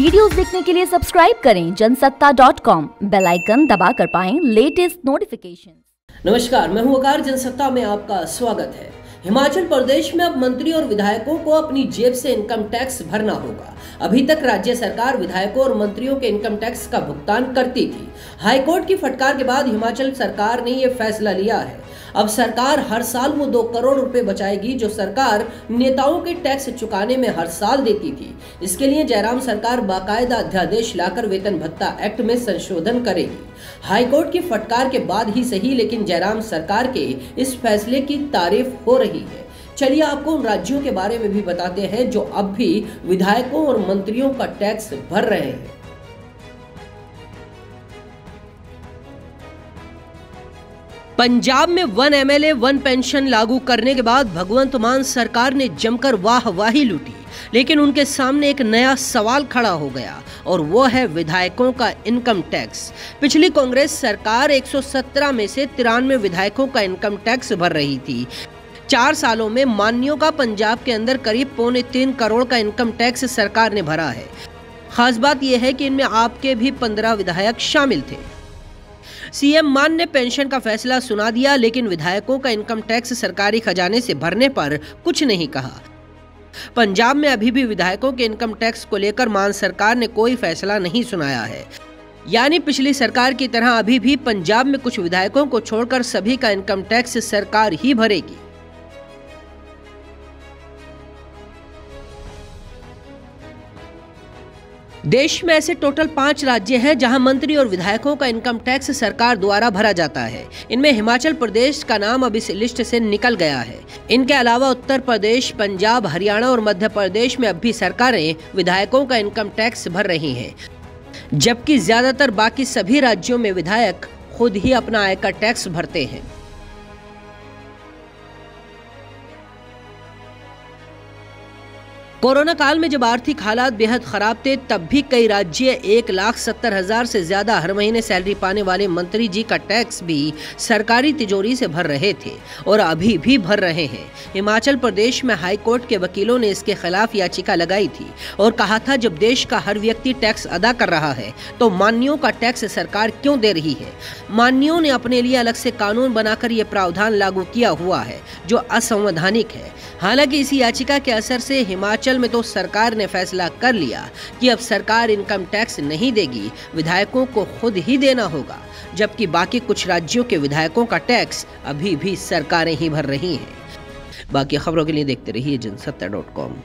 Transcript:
Videos देखने के लिए सब्सक्राइब करें जनसत्ता.com, बेल आइकन दबाकर पाएं लेटेस्ट नोटिफिकेशन। नमस्कार, मैं हूं वकार। जनसत्ता में आपका स्वागत है। हिमाचल प्रदेश में अब मंत्री और विधायकों को अपनी जेब से इनकम टैक्स भरना होगा। अभी तक राज्य सरकार विधायकों और मंत्रियों के इनकम टैक्स का भुगतान करती थी। हाईकोर्ट की फटकार के बाद हिमाचल सरकार ने यह फैसला लिया है। अब सरकार हर साल वो 2 करोड़ रुपए बचाएगी जो सरकार नेताओं के टैक्स चुकाने में हर साल देती थी। इसके लिए जयराम सरकार बाकायदा अध्यादेश लाकर वेतन भत्ता एक्ट में संशोधन करेगी। हाईकोर्ट की फटकार के बाद ही सही, लेकिन जयराम सरकार के इस फैसले की तारीफ हो रही है। चलिए आपको उन राज्यों के बारे में भी बताते हैं जो अब भी विधायकों और मंत्रियों का टैक्स भर रहे हैं। पंजाब में 1 MLA 1 पेंशन लागू करने के बाद भगवंत मान सरकार ने जमकर वाहवाही लूटी, लेकिन उनके सामने एक नया सवाल खड़ा हो गया और वो है विधायकों का इनकम टैक्स। पिछली कांग्रेस सरकार 117 में से 93 विधायकों का इनकम टैक्स भर रही थी। 4 सालों में मान्यों का पंजाब के अंदर करीब 3.25 करोड़ का इनकम टैक्स सरकार ने भरा है। खास बात यह है कि इनमें आपके भी 15 विधायक शामिल थे। सीएम मान ने पेंशन का फैसला सुना दिया, लेकिन विधायकों का इनकम टैक्स सरकारी खजाने से भरने पर कुछ नहीं कहा। पंजाब में अभी भी विधायकों के इनकम टैक्स को लेकर मान सरकार ने कोई फैसला नहीं सुनाया है। यानी पिछली सरकार की तरह अभी भी पंजाब में कुछ विधायकों को छोड़कर सभी का इनकम टैक्स सरकार ही भरेगी। देश में ऐसे टोटल 5 राज्य हैं जहां मंत्री और विधायकों का इनकम टैक्स सरकार द्वारा भरा जाता है। इनमें हिमाचल प्रदेश का नाम अब इस लिस्ट से निकल गया है। इनके अलावा उत्तर प्रदेश, पंजाब, हरियाणा और मध्य प्रदेश में अब भी सरकारें विधायकों का इनकम टैक्स भर रही हैं, जबकि ज्यादातर बाकी सभी राज्यों में विधायक खुद ही अपना आयकर टैक्स भरते हैं। कोरोना काल में जब आर्थिक हालात बेहद खराब थे, तब भी कई राज्य 1,70,000 से ज्यादा हर महीने सैलरी पाने वाले मंत्री जी का टैक्स भी सरकारी तिजोरी से भर रहे थे और अभी भी भर रहे हैं। हिमाचल प्रदेश में हाईकोर्ट के वकीलों ने इसके खिलाफ याचिका लगाई थी और कहा था जब देश का हर व्यक्ति टैक्स अदा कर रहा है तो मान्यों का टैक्स सरकार क्यों दे रही है। मान्यों ने अपने लिए अलग से कानून बनाकर ये प्रावधान लागू किया हुआ है जो असंवैधानिक है। हालांकि इसी याचिका के असर से हिमाचल में तो सरकार ने फैसला कर लिया कि अब सरकार इनकम टैक्स नहीं देगी, विधायकों को खुद ही देना होगा, जबकि बाकी कुछ राज्यों के विधायकों का टैक्स अभी भी सरकारें ही भर रही हैं। बाकी खबरों के लिए देखते रहिए जनसत्ता.com।